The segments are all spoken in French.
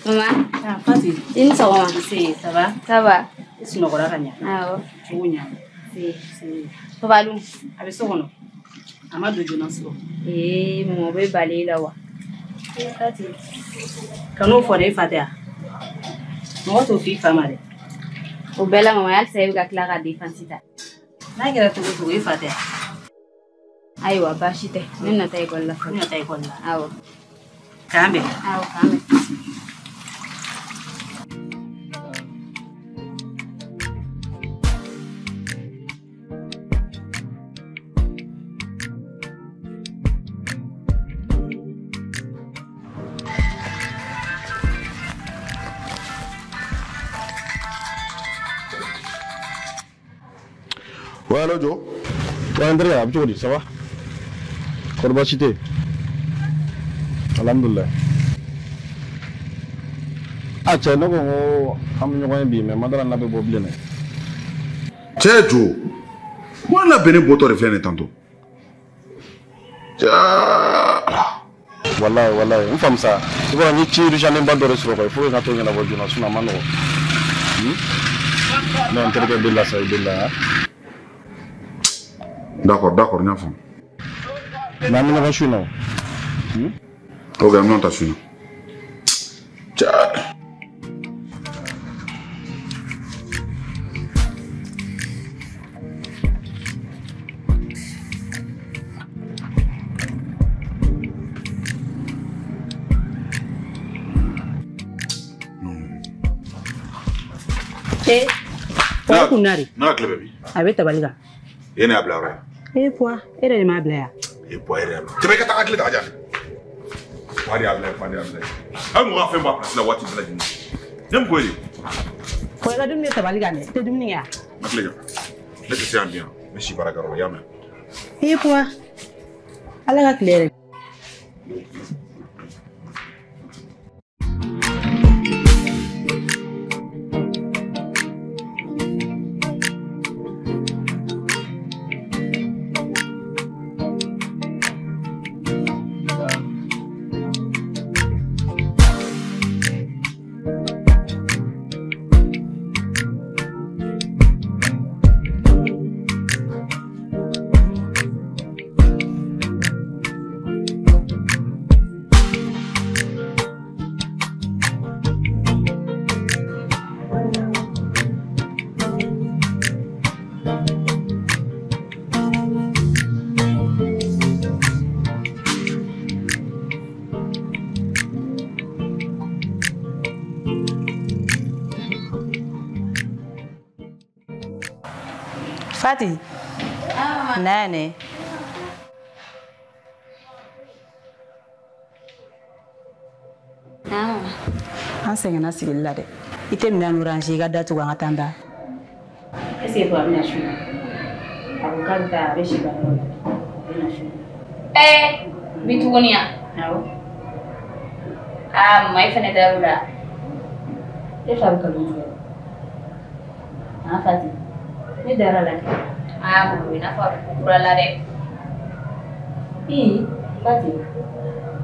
Maman. Ah, Fatih. Une seconde. Si, ça va? Ça va. Est-ce que tu as gagné? Ah ouais. Tu as gagné? Si. Ça va l'où? Avec ce qu'on a. Amadou Jonas. Eh, mon bébé balé là, ouais. Fatih. Quand on fait des Fatih. Moi, tu fais femme avec. Au bel moment, elle sait que Clara défense ça. N'a qu'à tout trouver Fatih. Aïwa, bah chité. Nous n'avons pas école là. Nous n'avons pas école là. Ah ouais. Cambe. Ah ouais, cambe. Ouais, allô, Joe. Ouais, André, Abdjoudi, ça va? Korba Cité. Alhamdulillah. Ah, tiens, nous avons un bi, mais madame n'a pas de problème. Tiens, Joe. Moi, on a béni pour toi de faire tantôt. Voilà, une femme ça. Tu vois, ni tu jamais pas de restaurant. Il faut que tu aies la voiture, sinon, mano. Non, tu regardes là, ça, là. D'accord, n'y a pas. Mais on va chuter non. Ok, on t'a chuté. Eh, pourquoi tu n'as rien? Non, clé baby. Avec ta valise. Et n'a pas la Eh, quoi? Elle est ma blague. Et pour elle. Tu veux que ta clé d'ailleurs? Pas de blague. Ah, moi, fais ma place la voiture de la dîner. J'aime quoi? Pour la dîner, ta valise, c'est du mien. Ma clé. Laisse ça bien. Mais si par rapport à Yamé. Eh, quoi? Elle a clé. Fatih. Nane. An sɛgɛnna sigili la dɛ. I tɛ minɛn nu ranger I ka datugu an ka taa da. Est-ce que toi bɛna su? A ko k'a bɛ taa a bɛ si baara la. A bɛna su. Bi tuguni ya? Awɔ. Ah, mama I fɛnɛ dar'o la. E fa bɛ kalon tigɛ. Fatih. Ne dara la kɛ. Ah, mama I n'a fɔ a bɛ kura la dɛ. Fatih.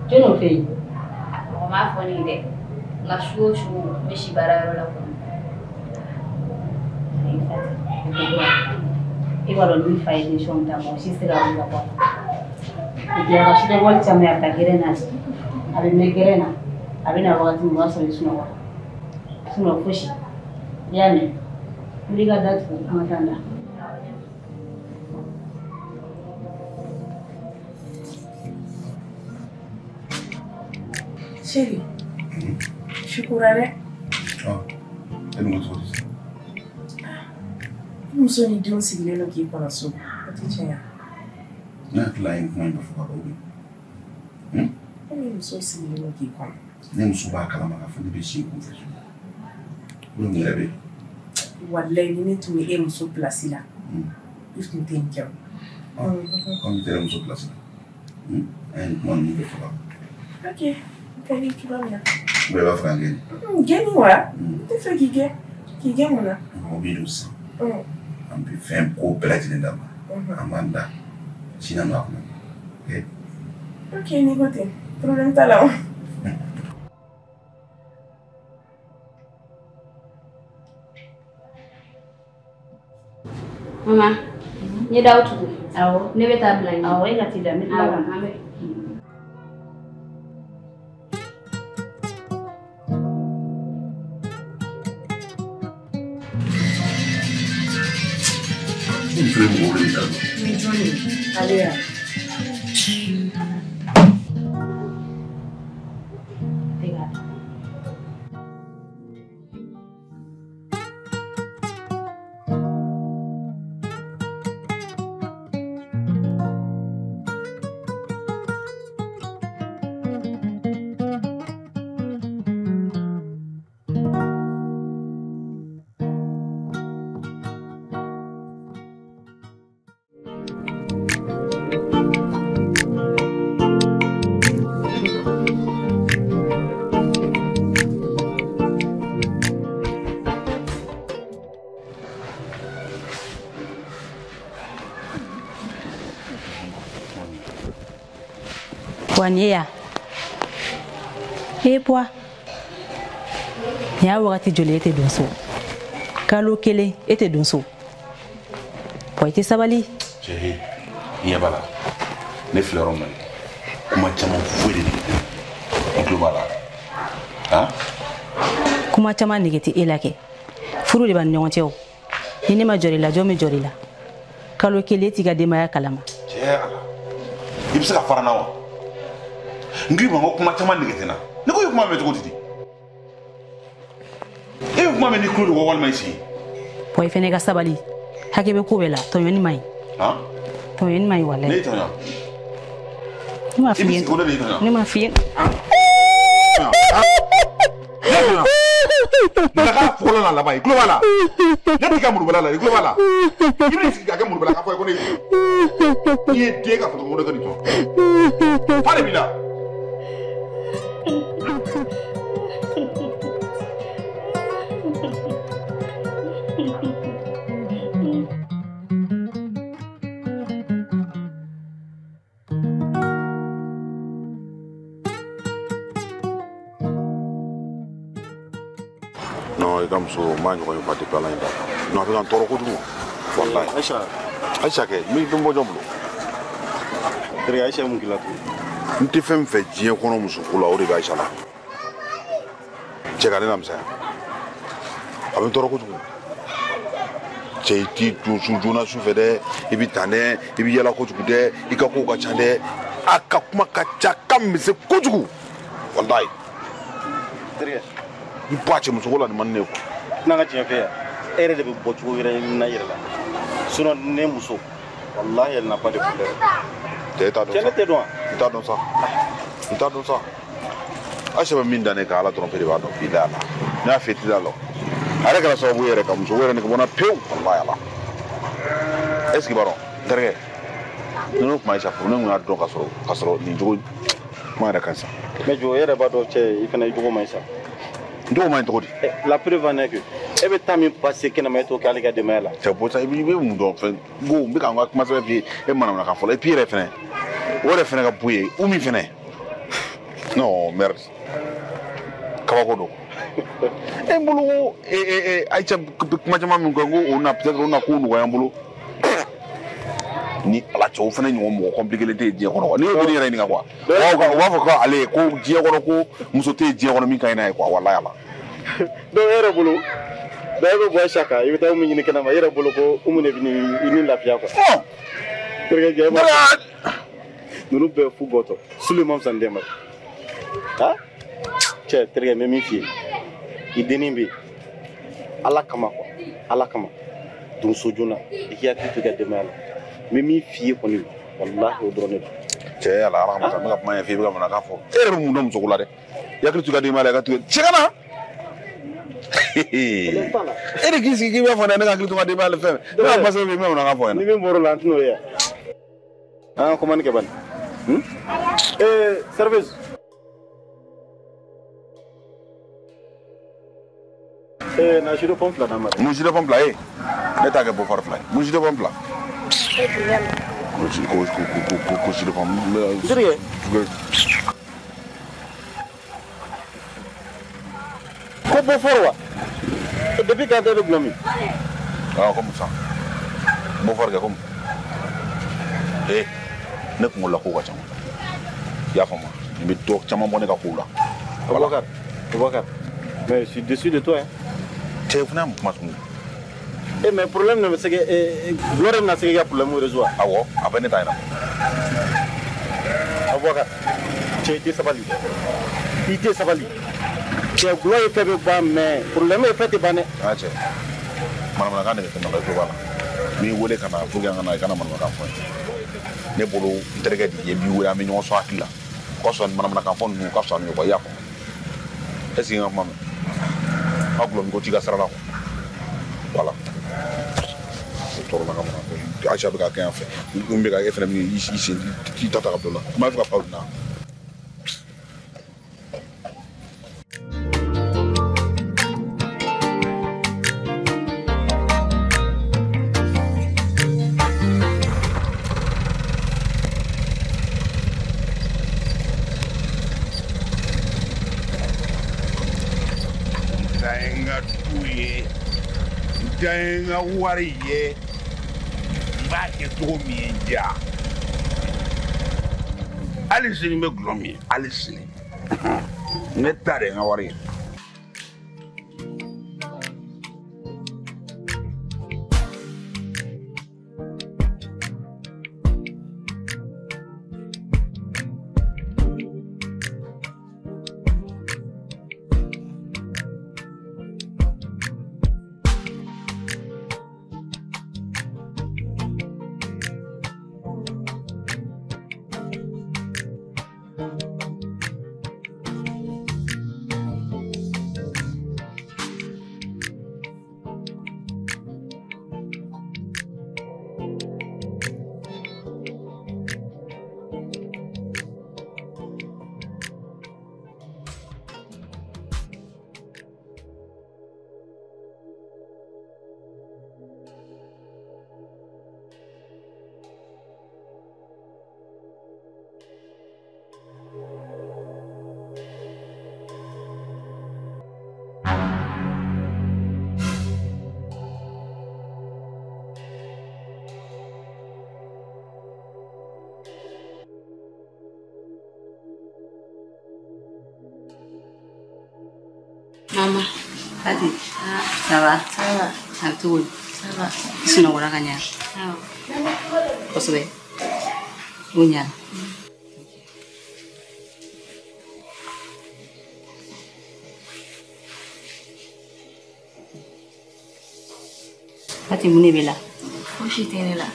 Jɔn y'o fɛ yen? Mɔgɔ m'a fɔ ne ye dɛ. Nka su o su n bɛ si baarayɔrɔ la kɔni. Ayi Fatih. I b'a dɔn ni fa ye décision ta mɔgɔ si tɛ se ka wuli ka bɔ a la. Et puis a ka sidɔnbɔli caman a bɛ taa gɛrɛn na. A bɛ mɛn gɛrɛn na. A bɛ na wagati min o b'a sɔrɔ I sunɔgɔra. Sinon fosi. I y'a mɛn. Wuli ka datugu an ka taa da. Chérie, je suis courageux. Ah, elle nous retrouve ici. Nous sommes les deux civiles qui sont là. C'est tiens. Non, là, il faut pas faire ça. Nous sommes civiles qui sont là. Nous sommes pas calmes à la fin de l'émission. Nous nous levons. Wallahi, nous sommes tous les sommes placés là. Ils sont tous les Quand nous sommes placés là. Moi, nous devons faire. Ok. Tu vas bien. Oui, va faire un gain. Gain, ouais. Tu fais qui gain? Qui gain, on a? On vit aussi. On peut faire un gros plat de dame. Amanda. Sinon, on va. Ok, négoté. Problème, t'as là. Maman, ni daw tugu. Awo. Ne bɛ taa bila yen. Awo, e ka t'i da. Ne tila ka na. An bɛ. Allez. Waniya. Poi. Ya wakati joli ete donso. Kalo kele ete donso. Poi te sabali. Chérie, il y a bala. Ne fleurons même. Comment tu m'as fouillé de global. Hein? Kuma chama nigeti elake. Furu de ban nyonte o. Ni ma jori la jomi jori la. Kalo kele tiga de maya kalama. Chérie. Il se ka farana wa. Ngri bango kuma chama nigeti na. Ne ko kuma me to gotidi. E kuma me ni kulu wo wal mai si. Poi fene ga sabali. Hakebe ko bela to yoni mai. Hein? To yoni mai wala. Ne to ya. Ni ma fiyen. Ni ma fiyen. Naka fola la bai globala. Ne ka murubala la globala. Ni si ga murubala ka fo ko ni. Ni de ka fo ko do ni to. Pare bila. Non, il comme ça, moi, je ne vais pas te parler. Non, je vais te parler. Voilà. Aïcha, mais il tombe au jambon. Aïcha, mon gars. Nous te faisons faire dire qu'on a un monsieur pour la haute Aïcha là. Tu as regardé comme ça. Avec toi, tu es dit tout sur Jonas Soufede, et puis Tané, et puis Yala Kotukude, et Kako Kachande, Akakuma Kachakam, c'est Kotuku. Voilà. Il passe mon secours là de manière. N'a pas fait. Elle est de Botu, elle est naïre là. Sinon, Nemuso. Wallah, elle n'a pas de problème. T'es dans ça. T'es dans ça. T'es dans ça. Ah, je vais m'y donner qu'à la trompe de Vado. Il est là. N'a fait là. Avec la sauve, elle est comme je veux, on a peu. Wallah, là. Est-ce que baron? Derrière. Nous, mais ça pour nous, on a donc à soro, ni jouer. Moi, la cancer. Mais je vais pas d'autre, il fait un jour, mais ça. La preuve en est que every time you pass a can make to Caliga de Mela. C'est pour ça que vous go, mais quand on commence à faire, et maintenant, on a fait, et puis, refait. Ou refait un bouillie, ou mi fait. Non, merde. Kawakodo. Et boulot, et Aïcha, Majama Mungo, on a peut-être on a couru ou un boulot. Ni à la chauffe, ni compliqué les diacono. Ni au dernier rien à quoi. On va aller, diacono, Moussoté, diaconomique, et quoi, voilà. Donc, era boulot. D'ailleurs, bois chaka, il va me dire que la era boulot, ou mon évenu, la fiaque. Nous nous payons fou goto. Sous le même sandema. Ah? Tiens, très bien, mes filles. Il dénimbe. Alakama. Donc, Sojuna, il y a tout de mal. Mimi fille connu, wallah au drone. Tiens, à la ramasse, on a pas un fille comme un gaffe. Et le monde de chocolat. Il y a que tu as des mal à gâteau. Tchana! Et les qui va faire un gâteau de mal à faire. On a passé même un gaffe. Ni même moro l'antino ya. Ah, comment que ban? Service. Na jiro pompe là dans ma. Mon jiro pompe là, n'est pas que pour faire fly. Mon jiro pompe là. Jiro pompe. Sérieux? Comment faire? Depuis quand tu es le glami? Ah, comme ça. Bon frère comme ne ko la ko ka chama ya fama mais to chama bonne ka ko la Boubacar mais je suis déçu de toi hein. Tu es vraiment mas mais problème ne c'est que Gloire n'a c'est qu'il y a problème au réseau ah ouais après ne taina Boubacar tu es sabali il te sabali tu Gloire fait pas mais problème est fait pas ne ah c'est manama ka ne ke no ko bala mi wole kana fuga ngana kana manama ka fo ne bolo interga di bi wura mi nyo so akila ko so manama ka fo nu ka so no ko ya ko est-ce que maman aglo mi ko tiga sarala ko voilà to na kamana ko acha be ka kan fe umbe ka efena mi isi ti tata ka dola ma fa pa na Denga wari ye ba ke to mi ja alisini me glomi alisini ne tare nga wari Mama, Tati, ça va? Ça va. Arthur, Ça va. sino wala kanya. Kosobe. Unya. Tati mune bela. Foshi tenela.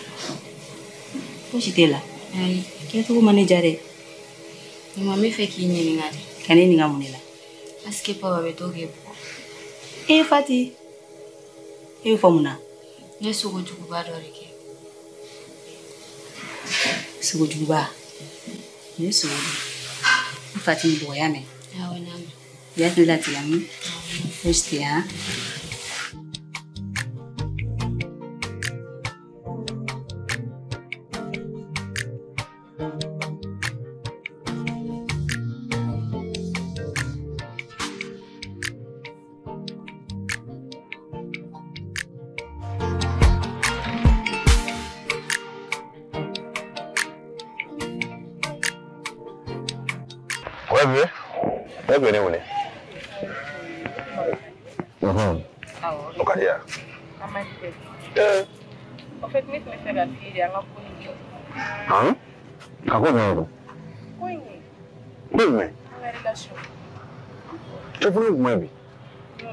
Foshi tela. Ai, Kia tu manejare. ni mami fe kinyi ni ngati. Kane ni ngamunela. Aske pa wabe toge po. Fati. Fomuna. Yesu go jukuba dorike. Sugo juba. Yesu. Fati ni boyame. Awe nami. Ya tulati yami. Fosti ya. Bebe ne wone. No kadia. En fait, mes frères à fille, il y a un peu Hein? Kako ne? de Bebe. relation. Tu veux moi bi? Non.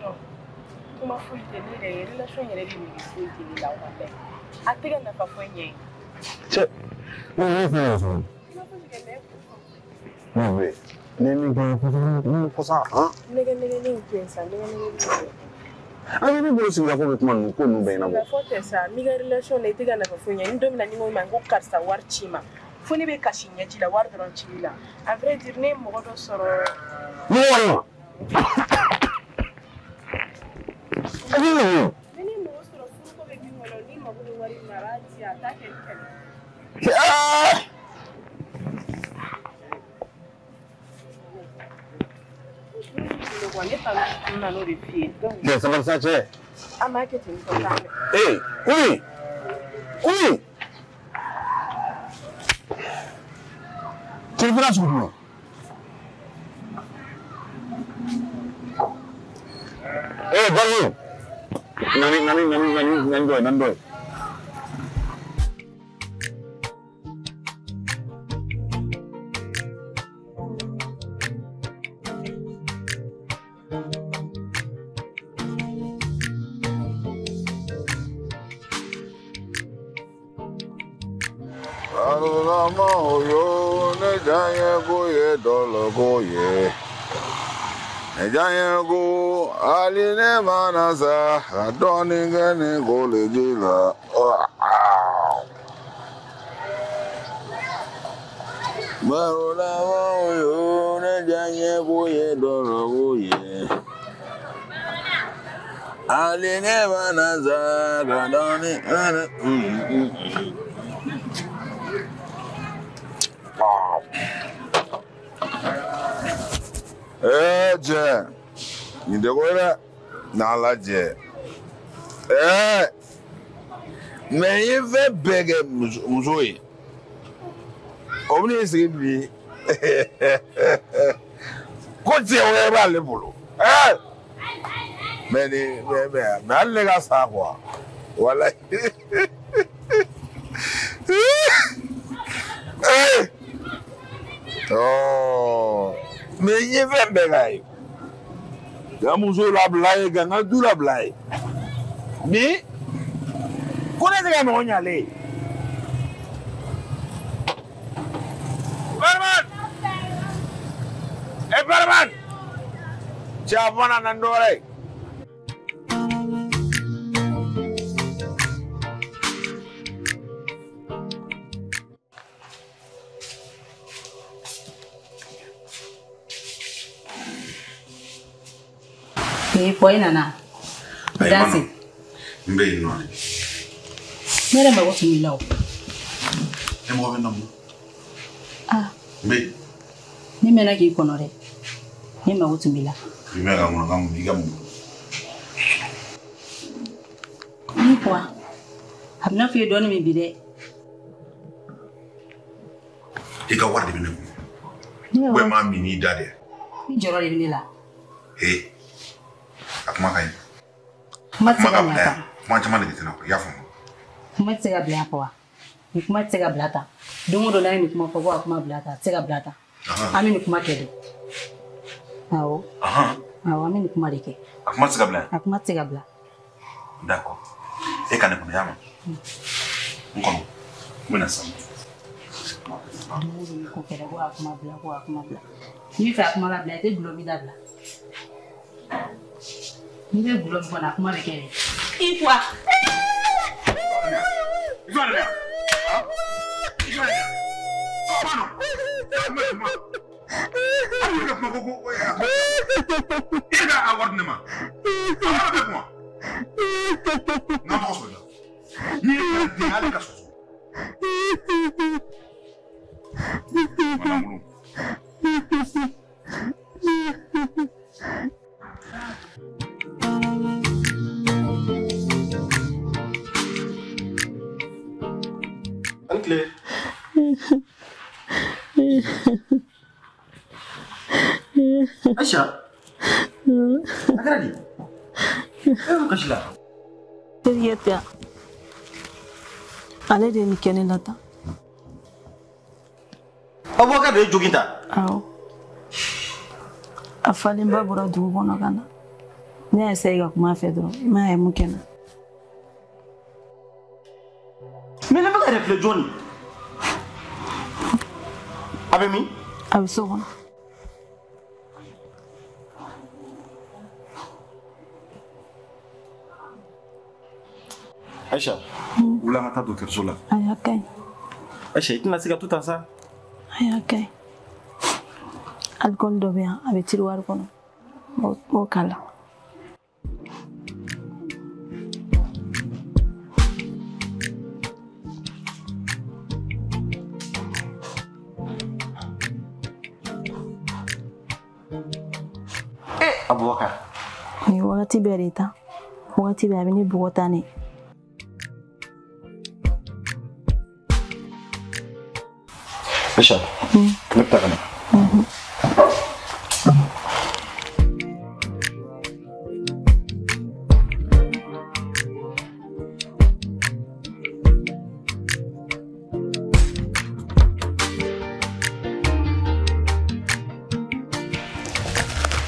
Comment faut-il tenir les relations et les limites là on a. Attends, n'a pas fait rien. Che. Non. Bebe. Nini ko sa, hein? Nega pensa, Ami ni bolo singa ko kuma ko nu be na bo. la faute ça, miga relation na itiga na fafunya ndo mina ningo mango karsa warchima. Funi be kashinya jila war dron chila. À vrai dire ne mo do soro. Ni wala. Nini mo soro furu ko be ngolo ni mo do wari marati atake ken. Yes, sama saja. I'm marketing for that. Hey, oui. Oui. Tu es venu sur moi. Eh, Balu. Nani. Ejayengo aline manasa adoningene golejila Barola yo nejayengo yedoro ye aline manasa adoningene Je, ni de quoi na la je. Mais il fait beg musoyi. Omni esibi. Ko ti o ba le bolo. Mais le ga sa quoi. Voilà. Oh. Mais il fait beg. Gamuzo la blague, ganga du la blague. Mais, connaissez que nous y allons. Barman! Eh, Barman! Tu as vu un andoré? Poi nana. Dansi. Mbe no. Mere ma wotu milaw. E mo ben namu. Mbe. Ni mena ki konore. Ni ma wotu mila. Ni mera mo ngamu digamu. Ni kwa. Amna fi doni mi bide. E ka warde bi ne. We ma mi ni dade. Mi joro de binila. Akuma kai. Matega nyata. Mwa chama de tena ya fo. Matega bla kwa. Ni kuma tega blata. Dungu do nani kuma kwa kuma blata, tega blata. Ami ni kuma kede. Awo. Awo ami ni kuma leke. Akuma tega bla. Akuma tega bla. D'accord. E kana kuna yama. Nkono. Mwana sama. Dungu ni ko kede kwa kuma bla. Ni fa kuma bla te bulo mi dabla. Ni be bulo mi na kuma leke. Ikwa. Izwana. Anne-Claire. Aisha. Agradi. Kashila. Teriyata. Ale de ni kene lata. Abubakar de joginta. Aw. Afalin babura dugu kono kana. Ne essaye ka kuma fɛ dɔrɔn I m'a ye mun kɛna. Mais ne pas refléter Johnny. Avec mi? A bɛ so kɔnɔ. Aïcha, où la mata docteur Sola? A y'a ka ɲi. Aïcha, I tɛna se ka tout en ça? A y'a ka ɲi. Alcool dɔ bɛ yan a bɛ tiroir kɔnɔ. M'o k'a la. Abubakar. Ni wagati bɛɛ de ta. Wagati bɛɛ a bɛ ne bugɔ tan ne. Aisha. Ne bɛ taa ka na.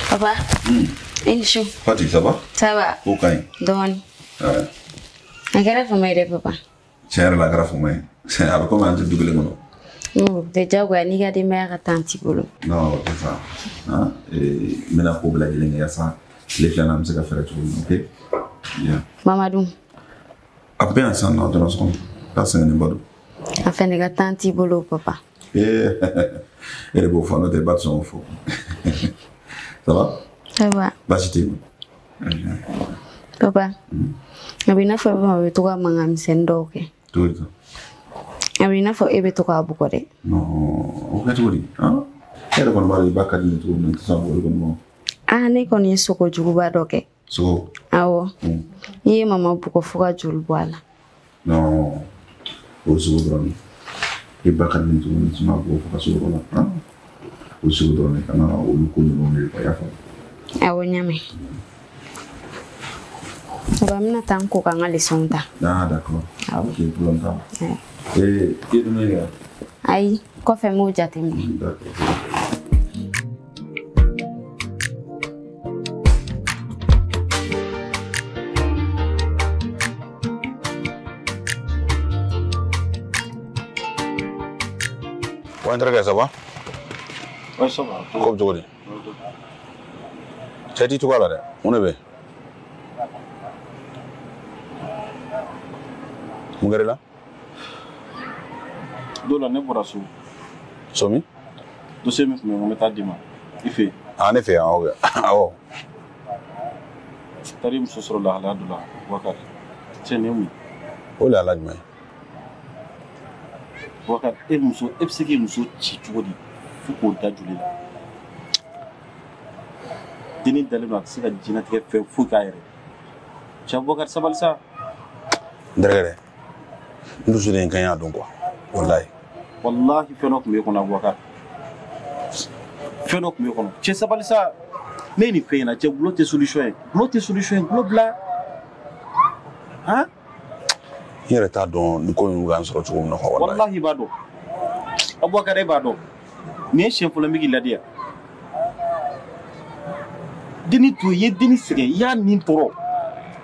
Papa. Elchou. Fati, ça va? Ça va. Ok. Don. A kɛra fama ye dɛ papa. Tiɲɛ yɛrɛ la a kɛra fama ye. A bɛ komi an tɛ du kelen kɔnɔ. Non, tɛ diyagoya n'i ka denbaya ka taa ti bolo. Non, o tɛ sa. N bɛna ko bɛɛ lajɛlen kɛ yaasa tile filanan an bɛ se ka fɛɛrɛ cogo min, ok? Bien. Mamadou. A bɛ yan sisan nɔ dɔrɔn sɔgɔma. K'a sɛgɛnnenba don. A fɛnɛ ka taa ti bolo papa. E de b'o fɔ n'o tɛ ba tɛ sɔn k'o fɔ. Ça va? Ça va. Baasi tɛ yen. Papa. A bɛ i n'a fɔ bɛ to ka mankan misɛnnin dɔw kɛ. Cogo di? A bɛ i n'a fɔ e bɛ to k'a bugɔ dɛ. Non, o kɛ cogo di? E yɛrɛ kɔni b'a dɔn i ba ka di ne cogo min na n tɛ sɔn k'o kɔni ma. Ne kɔni ye sogojuguba dɔ kɛ. Sogo? Awɔ. I ye mama bugɔ fo ka joli bɔ a la. Non, o sogo dɔrɔn de. I ba ka di ne cogo min na n tɛ sɔn k'a bugɔ fo ka sogo bɔ a la. O sogo dɔrɔn de kana olu ko ninnu de i y'a faamu. Awɔ n y'a mɛn. Papa n bɛna taa n ko ka n ka leçon ta. Ah d'accord. Awɔ. Ok, problème t'a la. I ye dumuni kɛ? Ayi, kɔfɛ n b'o jateminɛ. D'accord. Wa n terikɛ, ça va? Ouais, ça va. Ko bɛ cogo di? Cɛ t'i cogoya la dɛ, mun de bɛ yen? Mun kɛra i la? Don la ne bɔra so. So min? Dossier min tun bɛ yen n ko n bɛ taa d'i ma i fɛ yen. Ne fɛ yan, ok. Awɔ. Taara i muso sɔrɔ lahalaya dɔ la Boubacar. Cɛ nin ye mun ye? O de ye ala jumɛn ye? Boubacar e bɛ se k'i muso ci cogo di fo k'o da joli la? Denni dalen don a tɛ se ka diɲɛlatigɛ fɛn foyi k'a yɛrɛ. Cɛ Boubacar sabali sa. N terikɛ dɛ, n dusu de ye n kan y'a dɔn quoi. Walayi. Wallahi fɛn dɔ tun b'e kɔnɔ Boubacar. Fɛn dɔ tun b'e kɔnɔ. Cɛ sabali sa. Ne ye nin fɛn ɲɛna cɛ gulo tɛ solution ye. Gulo tɛ solution ye. Gulo bila. Han? N yɛrɛ t'a dɔn nin ko in bɛ k'an sɔrɔ cogo min na quoi. Wallahi i b'a dɔn. Boubacar e b'a dɔn. Nin ye siɲɛ fɔlɔ n bɛ k'i ladi yan. Denni to i ye denni sɛgɛn i y'a nin tɔɔrɔ.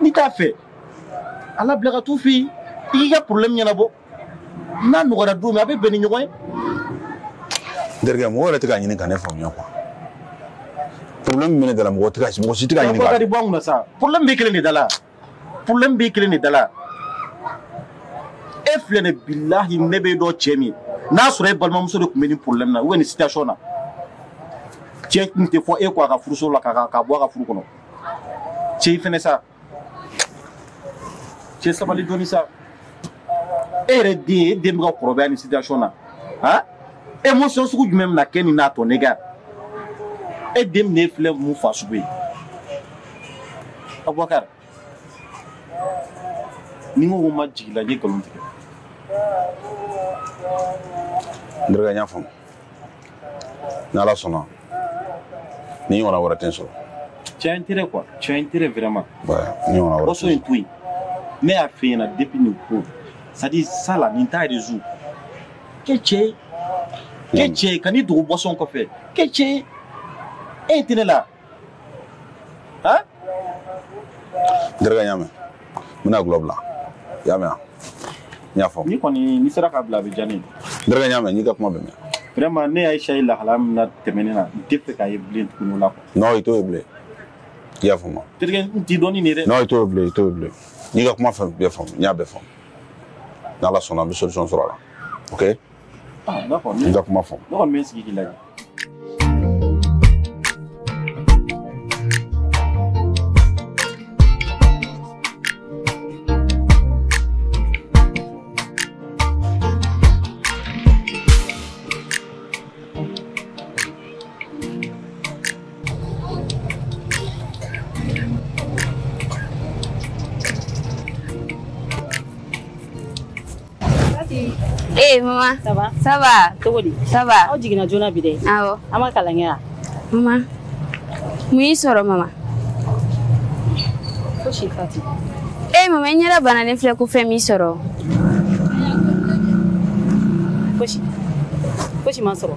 N'i t'a fɛ ala bila ka t'u fɛ yen i k'i ka problème ɲɛnabɔ. N'a nɔgɔyara don min a bɛ bɛn ni ɲɔgɔn ye. N terikɛ mɔgɔ yɛrɛ tɛ ka ɲini ka ne faamuya quoi. Problème min bɛ ne da la mɔgɔ si tɛ ka ɲini ka. Boubacar i bɔ an kunna sa. Problème b'i kelen de da la. Problème b'i kelen de da la. E filɛ nin ye bilahi ne bɛ dɔn cɛ min n'a sɔrɔ e balimamuso de tun bɛ nin problème na ou bien nin situation na. Cɛ tun tɛ fɔ e kɔ a ka furuso la ka bɔ a ka furu kɔnɔ. Cɛ i fɛnɛ sa. Cɛ sabali dɔɔni sa. E yɛrɛ den e den bɛ ka kɔrɔbaya nin situation na. Han? Émotion sugu jumɛn bɛna kɛ nin n'a tɔ ne gars? E den bɛ filɛ mun fa sugu ye. Boubacar. Ni n ko ko n ma jigin la n ye nkalon tigɛ. N terikɛ n y'a faamu. N'ala sɔnna ni ɲɔgɔnna wɛrɛ tɛ n sɔrɔ. Tu as intérêt quoi. Tu as intérêt vraiment. Ouais, ni ɲɔgɔnna wɛrɛ. Bosso in to yen. Ne y'a f'i ɲɛna depuis nin ko. C'est-à-dire ça là nin t'a résoudre. Kɛ cɛ ye ka n'i dogo boisson kɔfɛ. Kɛ cɛ ye. E tɛ ne la. Han? N terikɛ n y'a mɛn. N bɛna gulɔ bila. I y'a mɛn wa? N y'a faamu. Ni kɔni n'i sera k'a bila a bɛ diya ne ye. N terikɛ n y'a mɛn n'i ka kuma bɛ mɛn. Vraiment ne Aïcha ye lahala min na tɛmɛnen na n tɛ fɛ k'a ye bilen tuguni o la quoi. Non i t'o ye bilen. I y'a faamu. Terikɛ n t'i dɔn ni nin ye dɛ. Non i t'o ye bilen i t'o ye bilen. N'i ka kuma fɛn bɛɛ faamu n y'a bɛɛ faamu. N'ala sɔnna an bɛ solution sɔrɔ a la. Ok? Ah d'accord. N'i ka kuma faamu. Ne kɔni bɛ n sigi k'i lajɛ. Fati. Maman. Ça va? Ça va. Togodi. Ça va. Aw jigina jona bi de. Awo. Ama kalangya. Maman. Mun soro maman. Ko shi Fati. Maman nyara bana ne fle ko fe mi soro. Ko shi man soro.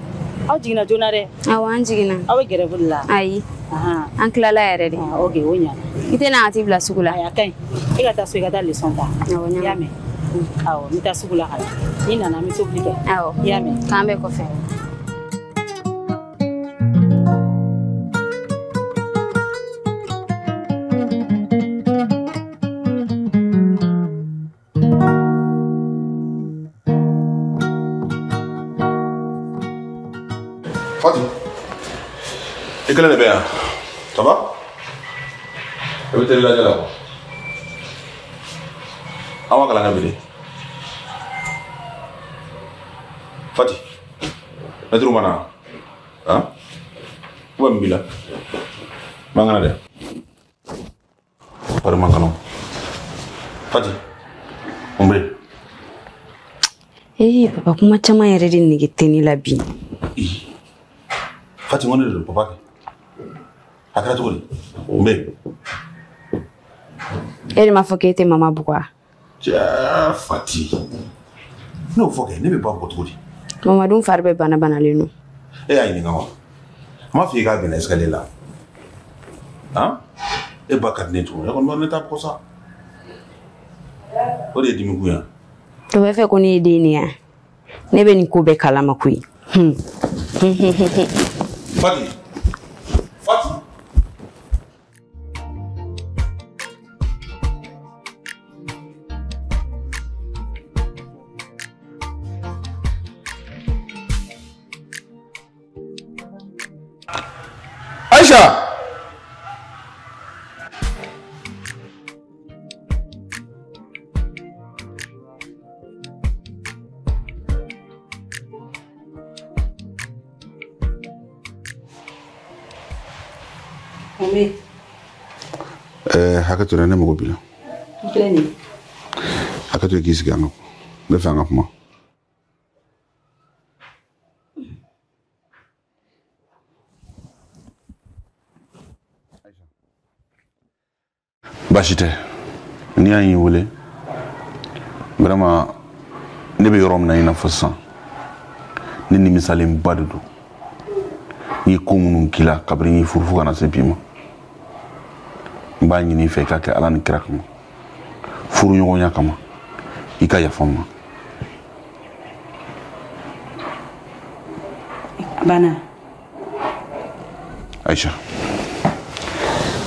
Aw jigina jona de. Awo an jigina. Aw gere bulla. Ayi. Aha. An klala yare de. Okay, wonya. Ite na ati bla sugula. Aya kai. Ika ta so ika ta leçon ta. Awo nya. Yame. Awo, mi ta sugula kala. Ni nana mi so blike. Awo. Yame. Kambe ko fe. Fatou, et quel est le bien? Ça va? Je vais te dire là. Awa kala ngabide. Fati. Naturu mana? Hein? Où est Mbila? Mangana de. Par mangano. Fati. Ombre. Papa kuma chama yare din ni giteni labi. Fati ngone de papa. Akara tugoli. Ombre. Elle m'a fait que maman bouga. Ja Fati. No foke ne be ba ko tugoli. Maman dun farbe bana lenu. Ay ni ngawa. Ma fi ga bin escalier là. Hein? E ba kat ne tout. Kon ne tap ko ça. O de dimi kuya. To be fe ko ni dini ya. Ne be ni ko be kala makui. Fati. Fati. Aisha. Hakatu ne mo bila. Pleni. Hakatu kisi ganga. Be fanga kuma. Bashite. Ni an yi wole. Vraiment ne be yorom na ina fosan. Ni misale mbadu. Ni ko munun kila kabri ni furfu kana se bima. Mba ñini fe ka ke ala ni kira kama furu ñogo nya kama ika ya fama Bana Aisha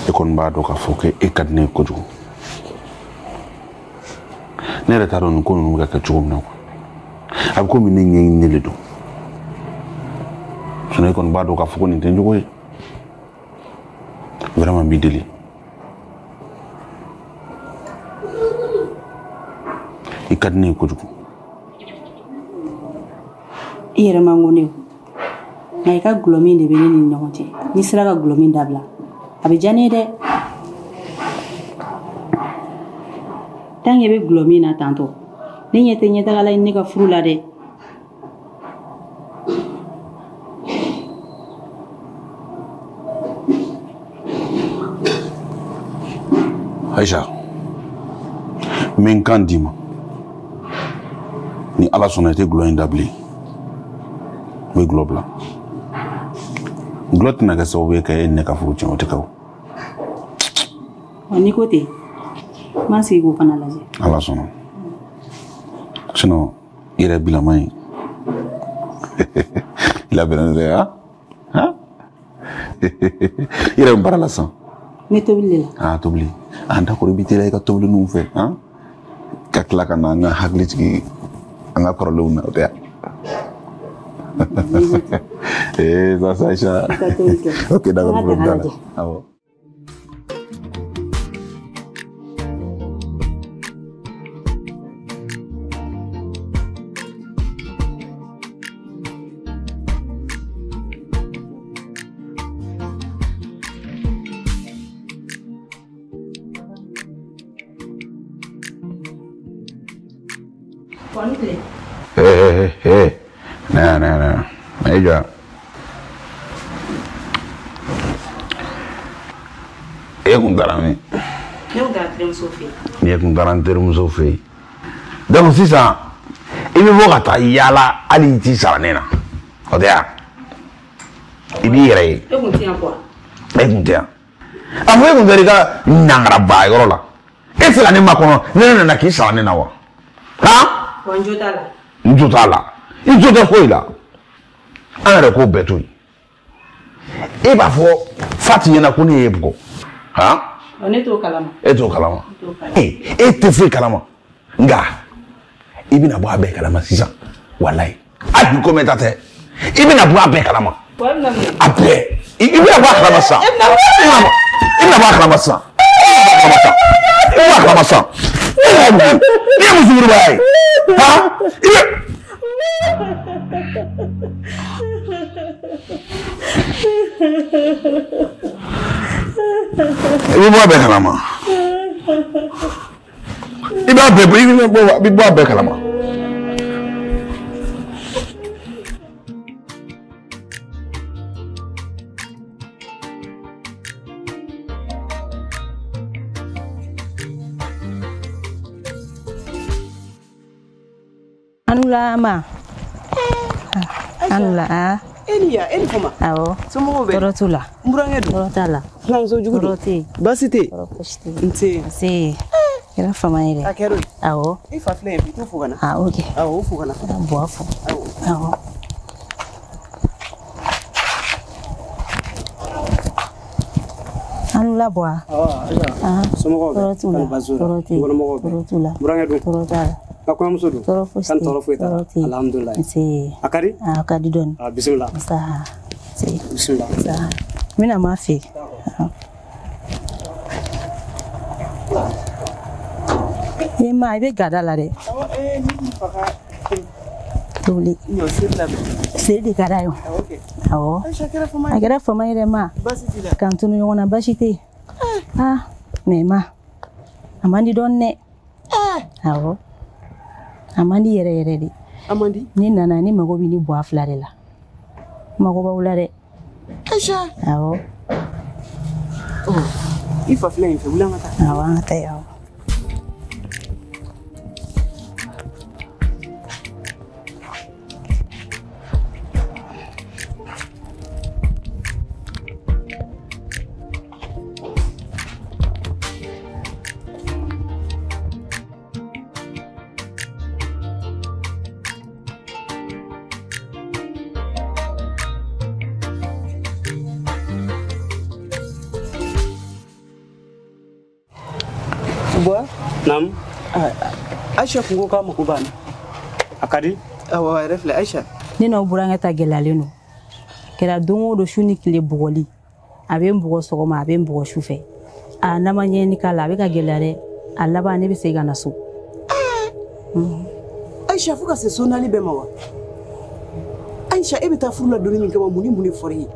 e kon ba do ka foke e kadne ko ju ne re taro ko nu ga ka jugum na ko ab ko mi ne ñe le do sone kon ba do ka foko ni ten jugo vraiment bi deli ikadne ko jugo iyere mangone ngai ka gulomi de beni ni nyote ni sira ka gulomi dabla abi jane de tange be gulomi na tanto ni nyete kala ni ka furu la de Aisha men kan dima ni ala sona te glo indabli we globla glot na ga so we kay ne ka fu ci o te kaw oni kote ma si go fana laje ala sona sino ire bila mai ila benen de ha ire mbara la san ni tobili ah tobili anda ko bitira ka tobili nu fe ha kakla kana nga hagli ci anga korolo na otea ça Aisha. Ok, d'accord, problème. Ah bon. nah. Aja. Kun taara min? Ne kun taara terimuso fɛ yen. Ne kun taara n terimuso fɛ yen. Donc sisan i bɛ bɔ ka taa yaala hali i t'i sara ne na o tɛ yan i b'i yɛrɛ ye. E kun tɛ yan quoi? E kun tɛ yan a fɔ e kun tɛ i ka nangaraba yɔrɔ la e tɛ se ka ne makɔnɔ ne nana k'i sara ne na wa han? Wa n jo t'a la. N jo t'a la i jo tɛ foyi la an yɛrɛ k'o bɛɛ to yen e b'a fɔ Fati ɲɛna ko ne y'e bugɔ han? Ne t'o kalama. E t'o kalama e tɛ foyi kalama nka i bɛna bɔ a bɛɛ kalama sisan walayi hali ko mɛn ta tɛ i bɛna bɔ a bɛɛ kalama a bɛɛ i bɛna bɔ a kalama sisan i bɛna bɔ a kalama sisan i bɛ bɔ a kalama sisan ne ye musokɔrɔba ye han i bɛ. I bɛ bɔ a bɛɛ kalama i b'a bɛɛ bɔ i bɛ bɔ a bɛɛ kalama. Anula ma. Anula Elia, Eli koma. Awo. Somo be. Torotula. Mburange do. Torotala. Lanzo jugu. Toroti. Basite. Toroposti. Nte. Si. Kira fama ile. Akero. Awo. Ifa flame bitu fugana. Ah, okay. Awo fugana. Boafo. Awo. Anula boa. Ah. Somo be. Torotula. Toroti. Torotula. Mburange do. Torotala. Bakwa musudu. Toroposti. Kan torofuita. Alhamdulillah. Si. Akari? Ah, akadi don. Ah, bismillah. Sa. Si. Bismillah. Sa. Mina mafi. Ma ibe gada la de. Ni faka. Tuli. Nyo sirla. Sirdi gada yo. Okay. Awo. Shakira fama. Agara fama ire ma. Basite la. Kantunu yona bashite. Ah, nema. Amandi donne. Awo. Amandi yere di. Amandi. Ni nana ni mago bi ni bo afla de la. Mago ba ulare. Aisha. Awo. Oh. Ifa flame fe ulanga ta. Awo ngata yawo. Nam. Aisha kungo kama kubana. Akadi? Awa refle Aisha. Ni na buranga ta gelaleno. Kera dongo do shuni kile bugoli. Abe mbugo sogoma abe mbugo shufe. A nama nyeni kala abe ka gelare. Alaba ne be se gana so. Aisha fuka se sonali be mawa. Aisha ebe ta furu la doni min kama muni fori.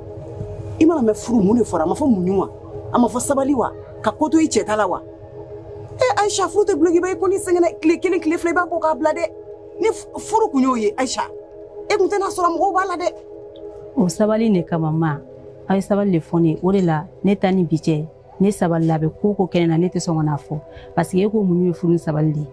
Imana me furu muni fora ma fo munywa. Ama fo sabaliwa ka koto i chetalawa. Aisha furu te blogi ba ko ni sengena kile fle ba ko ka blade. Ni furu kunyo ye Aisha. E kun tena sora mo ba la de. O sabali ne kama ma. Ay sabali le foni o de la ne tani biche. Ne sabali la be ko kenena ne te songa na fo. Parce que ko munyu furu sabali.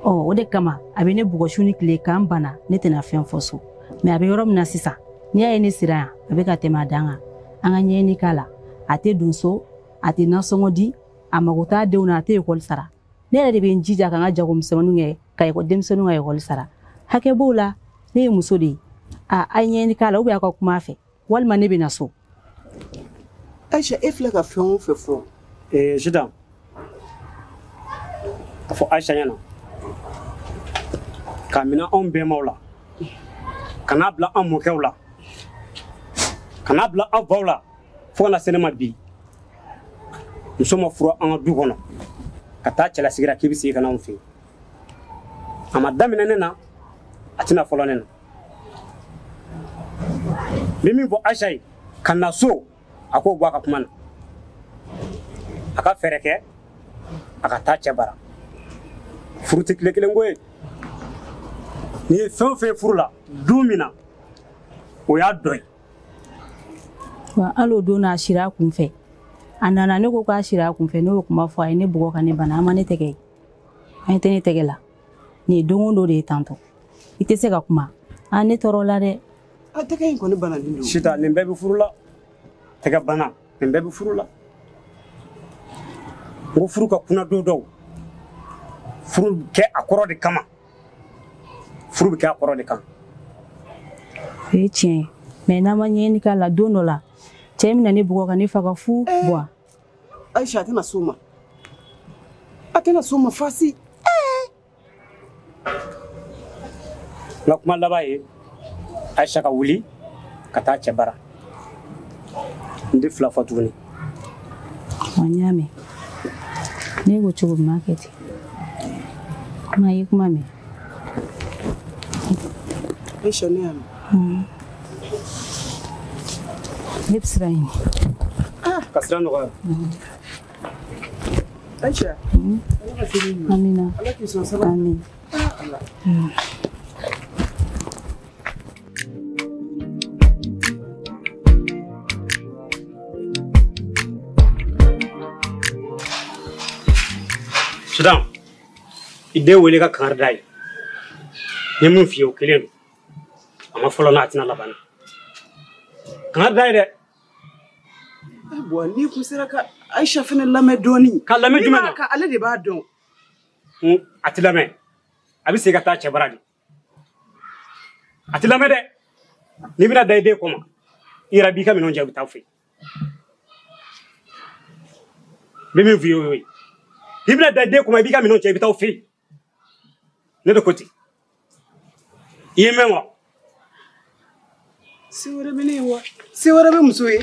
Oh, o de kama abe ne bugo shuni kile kan bana ne tena fen foso. Mais abe yorom na sisa. Ni ay ne sira abe ka tema danga. Anga nyeni kala. Ate dunso, ate na songo di. Amagota de una te ekol sara ne yɛrɛ de bɛ n jija ka n ka jagomɛsɛnninw kɛ ka denmisɛnninw ka ekɔli sara hakɛ b'o la ne ye muso de ye a ye ɲɛɲini k'a la ou bien a ka kuma a fɛ walima ne bɛ na so. Aisha e filɛ ka fɛn o fɛn fɔ Jidan a fɔ Aisha ɲɛna k'a minɛ anw bɛnbaw la ka n'a bila an mɔkɛw la ka n'a bila an baw la fo ka na se ne ma bi. Muso ma furu an ka du kɔnɔ ka taa cɛlasigira k'i bɛ segin ka na anw fɛ yen a ma daminɛ ne na a tɛna fɔlɔ ne na n bɛ min fɔ Aisha ye ka na so a k'o bɔ a ka kuma na a ka fɛɛrɛ kɛ a ka taa cɛ bara furu tɛ tile kelen ko ye Ni ye fɛn o fɛn furu la don min na o y'a dɔ ye. Wa hali o don n'a sira a kun fɛ a nana ne ko k'a sira a kun fɛ ne y'o kuma fɔ a ye ne bugɔ ka ne bana a ma ne tɛgɛ ye an tɛ ne tɛgɛ la nin ye don o don de ye tantɔ I tɛ se ka kuma a ne tɔɔrɔ la dɛ. A tɛgɛ in kɔni banalen don. Sita nin bɛɛ bɛ furu la tɛgɛ bana nin bɛɛ bɛ furu la. N ko furu ka kunna don dɔw furu bɛ kɛ a kɔrɔ de kama furu bɛ kɛ a kɔrɔ de kan. O ye tiɲɛ ye mais n'a ma ɲɛɲini k'a la don dɔ la cɛ min na ne bugɔ ka ne fa ka fu bɔ. Aisha a tɛna s'o ma a tɛna s'o ma fasi. N ka kuma laban ye Aisha ka wuli ka taa cɛ bara n tɛ fila fɔ tuguni. Wa n y'a mɛn ne ko cogo min ma kɛ ten kuma ye kuma mɛn. Aisha ne y'a mɛn. Ne bɛ siran ɲini. Ka sira nɔgɔya. Aisha. Amina. Ala k'i sɔn sabali. Amin. Sudan I den wele ka kangari da ye ne mun f'i ye o kelen don a ma fɔlɔ n'a tɛna laban kangari da ye dɛ. Bon ni kun sera ka Aisha fana lamɛn dɔɔni. Ka lamɛn jumɛn na? Ka ale de b'a dɔn. A tɛ lamɛn a bɛ segin ka taa cɛ bara de a tɛ lamɛn dɛ n'i bɛna da I den kɔ ma I yɛrɛ b'i ka minɛnw cɛ I bɛ taa fɛ n bɛ min f'i ye o ye I bɛna da I den kɔ ma I b'i ka minɛnw cɛ I bɛ taa fɛ ne de ko ten I ye mɛn wa. Se wɛrɛ bɛ ne ye wa se wɛrɛ bɛ muso ye.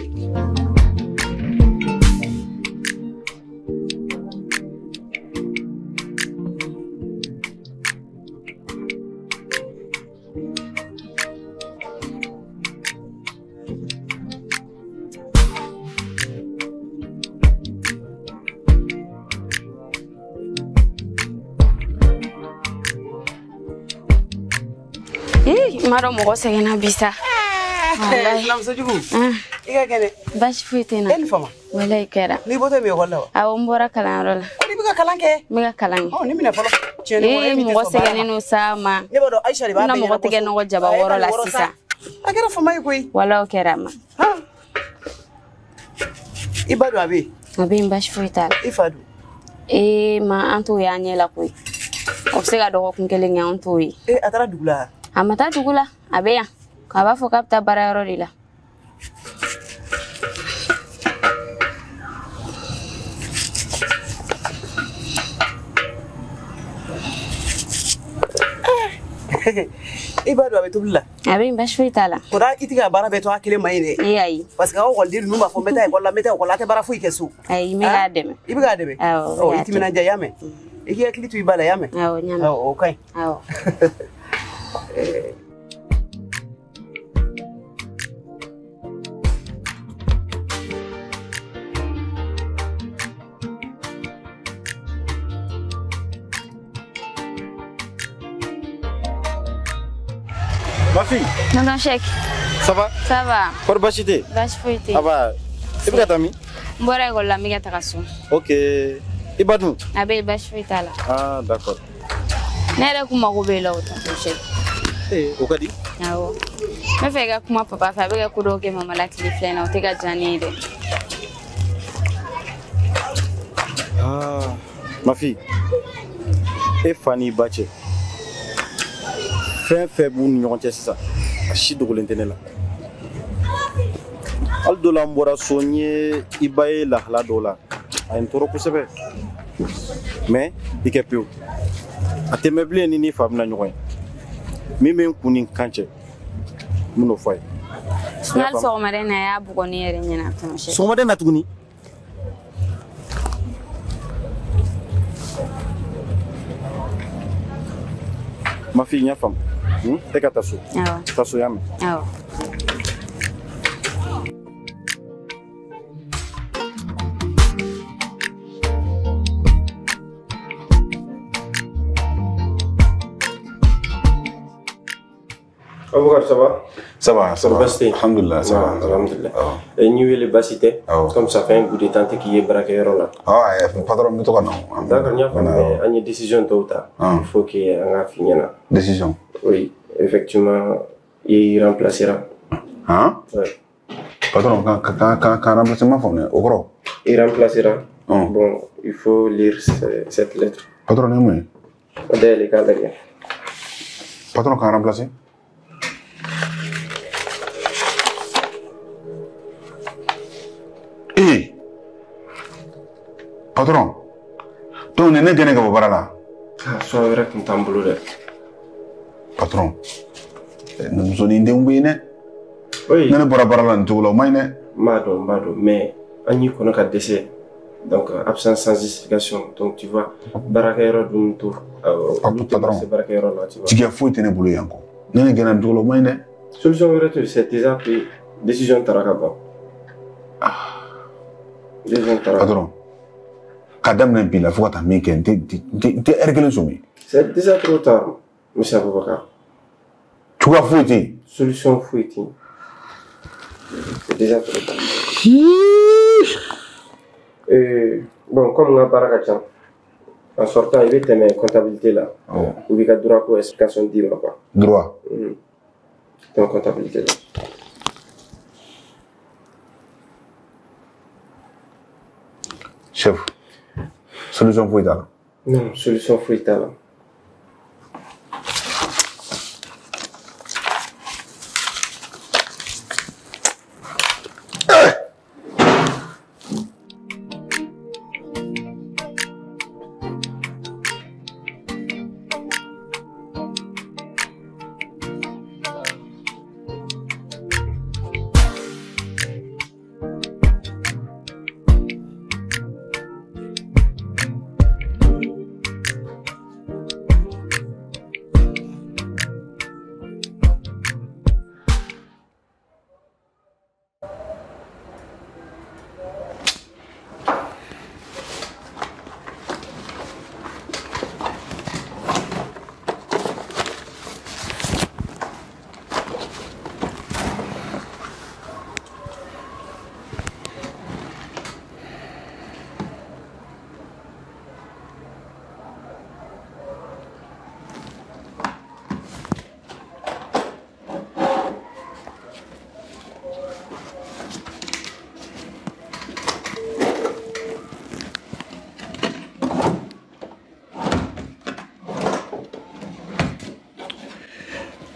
Maro mɔgɔ sɛgɛnna bi sa. Sinamuso jugu. I ka kɛnɛ. Baasi foyi tɛ n na. E ni fama. Walayi kɛra. N'i bɔtɔ min ekɔli la wa? Awɔ n bɔra kalanyɔrɔ la. Ko n'i bɛ ka kalan kɛ? N bɛ ka kalan kɛ. Ni minɛ fɔlɔ. Tiɲɛni kɔrɔ e min tɛ sɔn baara ma. Mɔgɔ sɛgɛnnen don sa ma. Ne b'a dɔn Aisha de b'a bɛɛ ɲɛnabɔ so. N na mɔgɔ tɛgɛ nɔgɔ jaba wɔɔrɔ la sisan. A kɛra fama ye koyi. Wala o kɛra a ma. I ba don a bɛ yen? A bɛ yen baasi foyi t'a la. I fa dun? Ma an t'o ye an ɲɛ la koyi. O bɛ se ka dɔgɔkun kelen kɛ an t'o ye. A taara dugu la? A ma taa dugu la a bɛ yan. A b'a fɔ k'a bɛ taa baarayɔrɔ de la. I b'a dɔn a bɛ tobili la? A bɛ yen baasi foyi t'a la. O la I tɛ ka baara bɛɛ to a kelen ma ye dɛ? Ayi. Parce que aw ekɔliden ninnu b'a fɔ n bɛ taa ekɔli la n bɛ taa ekɔli la a tɛ baara foyi kɛ so. Ayi n bɛ k'a dɛmɛ. I bɛ k'a dɛmɛ? Awɔ. I timinandiya i y'a mɛn? I k'i hakili to I ba la i y'a mɛn? Awɔ n y'a mɛn. O ka ɲi. Awɔ. Ma fille. Tonton Cheick. Ça va? Ça va. Kɔri baasi tɛ? Baasi foyi tɛ. Ça va. I bɛ ka taa min? N bɔra ekɔli la n bɛ ka taga so. Ok. I ba dun? A bɛ yen baasi foyi t'a la. Ah d'accord. Ne yɛrɛ kun mago b'e la o tonton Cheick. O ka di? Awɔ. N bɛ fɛ i ka kuma papa fɛ a bɛ ka ko dɔw kɛ mama la tile filɛ in na o tɛ ka diya ne ye dɛ. Ah ma fille. E fa n'i ba cɛ. Fɛn fɛn b'u ni ɲɔgɔn cɛ sisan a si dogolen tɛ ne la hali dɔ la n bɔra so n ye I ba ye lahala dɔw la a ye n tɔɔrɔ kosɛbɛ mais I kɛ pewu a tɛ mɛn bilen ni n'i fa bɛna ɲɔgɔn ye min bɛ n kun ni n kan cɛ n bɛn'o fɔ a ye. Hali sɔgɔmaden na a y'a bugɔ ne yɛrɛ ɲɛna tonton Cheick. Sɔgɔmaden na tuguni? Ma fille n y'a faamu. E ka taa so. Awɔ. Taa so i y'a mɛn? Awɔ. Aboubacar, ça va? Ça va, ça va. Alhamdulillah, ça va. Alhamdulillah. Et nous, les bassités, comme ça fait un bout de temps qui est braqué là. Ah, patron, mais toi, non. D'accord, il y a une décision totale. Il faut qu'il y ait un fini là. Décision? Oui, effectivement, il remplacera. Hein? Oui. Patron, quand remplacement, au gros? Il remplacera. Bon, il faut lire cette lettre. Patron, n'est-ce pas? Les cas derrière. Patron, quand remplacer? Eh, patron, donc nene gane ka babara la. So wɛrɛ tun t'an bolo dɛ. Patron, musonin denw bɛ yen dɛ. Oui. Ne bɔra baara la nin cogo la o man ɲi dɛ. N b'a dɔn mais an y'i kɔnɔ ka dɛsɛ donc absence sans justification donc tu vois baarakɛyɔrɔ dun to. Patron, baarakɛyɔrɔ la tu vois. jigiya foyi tɛ ne bolo yan kɔ. Ne ne gɛnna nin cogo la o man ɲi dɛ. Solution wɛrɛ tɛ c'est déjà pris décision taara ka ban. Patron, ka daminɛ bi la fo ka taa min kɛ n tɛ heure kelen sɔmi. C'est déjà trop tard, monsieur Aboubacar. Cogoya foyi tɛ yen. Solution foyi tɛ yen. C'est déjà trop tard. Bon, comme on a parlé de en sortant, il va tɛmɛ comptabilité là. Ou b'i ka droit ko explication d'i ma quoi. Droit. Donc comptabilité là. Chef, solution foyi t'a la. Non, solution foyi t'a la.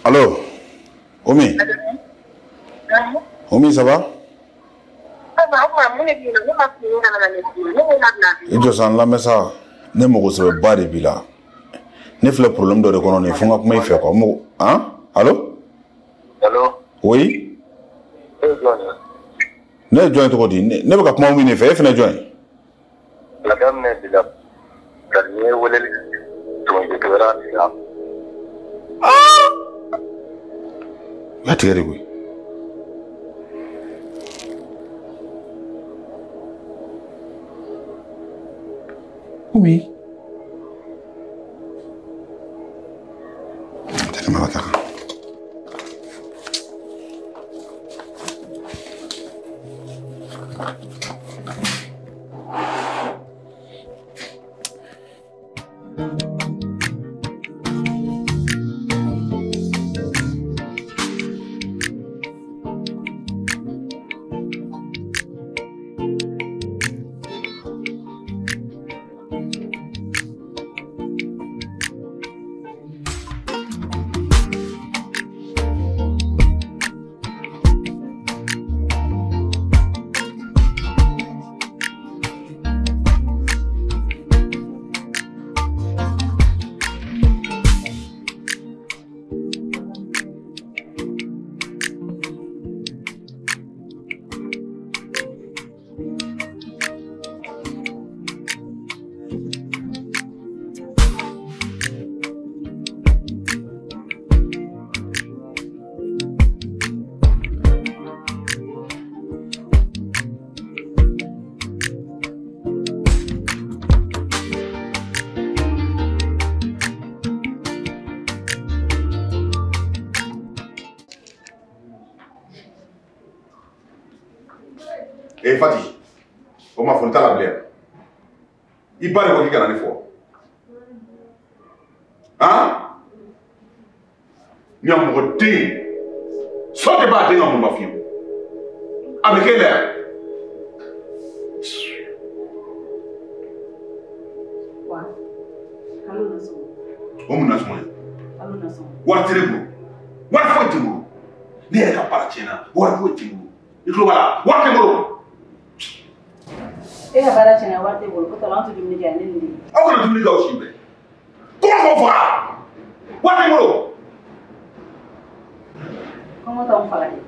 Allô, Omi? Omi, ça va? I jɔ san lamɛn sa, ne mago sɛbɛ ba de b'i la. Ne filɛ problème dɔ de kɔnɔ nin fo n ka kuma i fɛ quoi. Hein? Allô? Allô? Oui? Ne ye jɔn ye cogo di? Ne bɛ ka kuma min fɛ, e fɛnɛ jɔn ye? La daminɛ de la ka ni ye weleli tɔnkɛtɔra de la. Ya tigɛ de koyi. Oui. Tɛnɛ ma ka taga. Eh Fati, o ma fɔ t'a la bilen. I ba de ko k'i kana ne fɔ. Han? Ɲamɔgɔ den. Sɔ de b'a den ka mun ma f'i ye. A bɛ k'e la yan. Wa, kalo na sɔn. O mun na sɔn ye? Kalo na sɔn. Wari tɛ ne bolo. Wari foyi tɛ n bolo. Ne yɛrɛ ka baara tiɲɛna. Wari foyi tɛ n bolo. I tulo b'a la. Wari tɛ n bolo. E ka baara tiɲɛna wari tɛ bolo. Ko tama an tɛ dumuni kɛ ne ni ne. Aw kana dumuni kɛ aw si bɛɛ. Kɔngɔ k'aw faga. Wari tɛ n bolo. Kɔngɔ t'anw faga dɛ.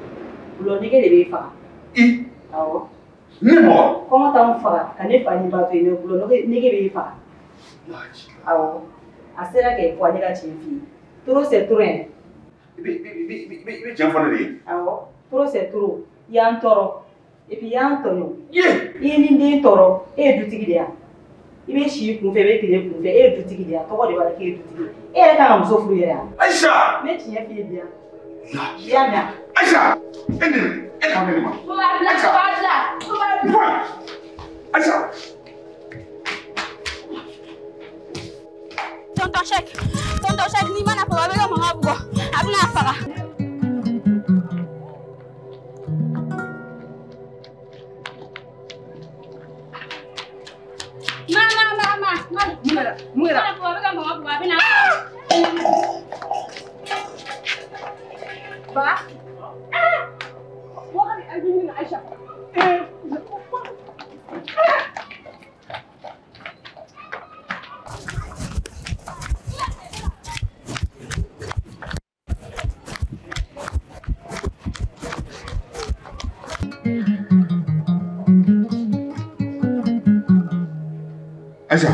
Bulɔnige de b'e faga. I. Awɔ. Ne mɔgɔ. Kɔngɔ t'anw faga ka ne fa ni ba to yen mais bulɔnige b'e faga. Awɔ. A sera k'e fɔ ne ka tiɲɛ f'i ye. Trop c'est trop hein. I bɛ tiɲɛ fɔ ne de ye. Awɔ. Trop c'est trop. I y'an tɔɔrɔ. Et puis i y'an tɔɲɔ. I ye nin den tɔɔrɔ. E ye dutigi de ye. I bɛ si kunfɛ i bɛ tile kunfɛ. E ye dutigi de ye. Tɔgɔ de b'a la k'e ye dutigi. E yɛrɛ kan ka muso furu yɛrɛ yan. Aïcha. Ne tiɲɛ f'i ye bi yan. I y'a mɛn. Aïcha. E ka mɛn ne ma. Aïcha. Tonton Cheikh ni mana fɔ a bɛ ka mankan bugɔ a bɛna faga. Mama. Mun kɛra? A bɛ ka mankan bugɔ a bɛna faga. Ba. Wakati a bɛ ɲini Aïcha. Aïcha.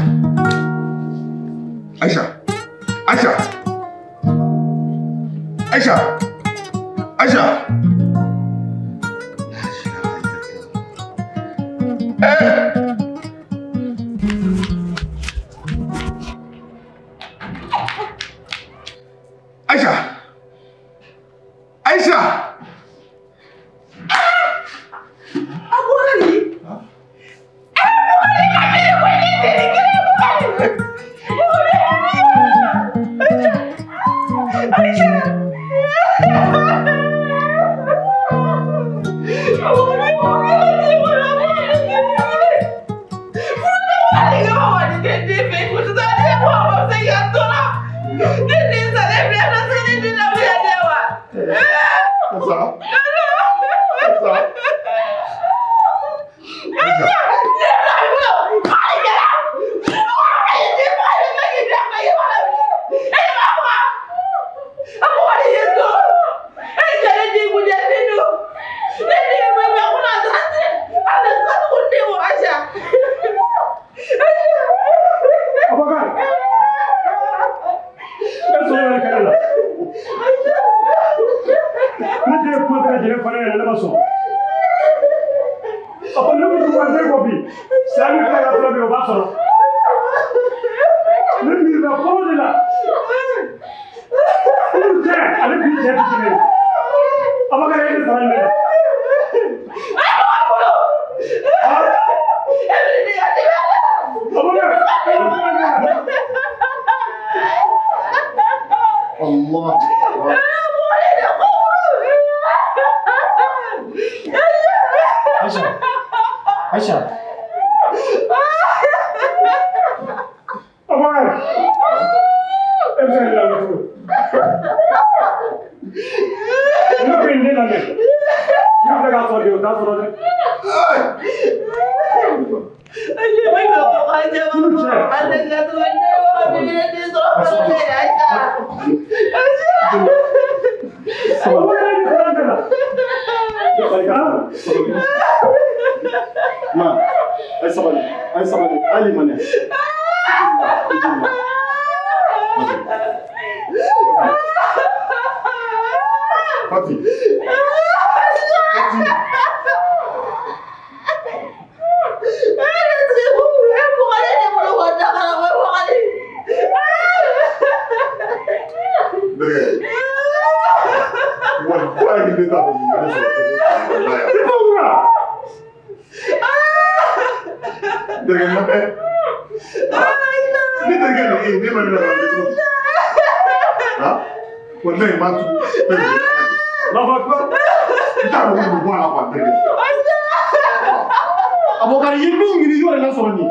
Abokan ini ini jual lah soalnya.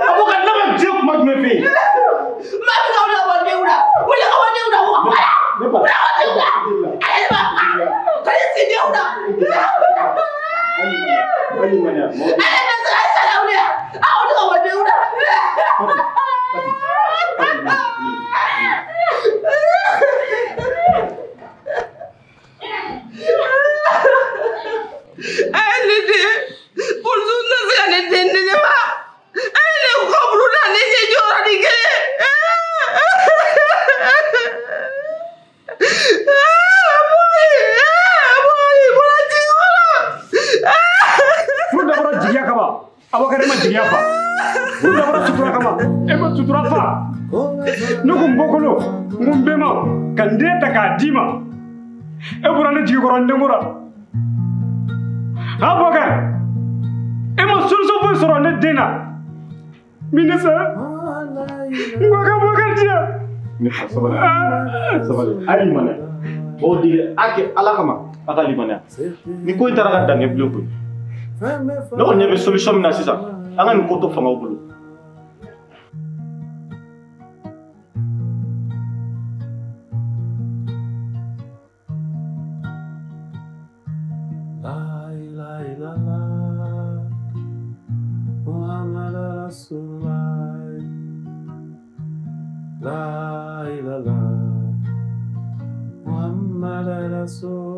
Abokan nama jauh mat mefi. Mami kau dah buat dia udah bukan. Udah. Kali sini dia udah. Ali mana? Salah udah. Aku dah buat dia udah. Alide, pulsun na sekali dende jema. Ale kabru na nije jora dikele. Boy, bola Sudah orang jia kaba, awak kerana jia apa? Sudah orang sutura kaba, emang sutura apa? Nukung bokolo, ngumbema, kandeta kadima. Eburane jia koran demura. Apa kan? Emang suruh pun suruh net dena. Minasa, gua kamu kerja. Ni sabali. Ali mana? Oh dia, ala kama, akali mana? Ni kau interakan dengan belum pun. Nak nyampe solusi mana sisa? Angan kau tu faham belum? La ilaha Muhammad Rasul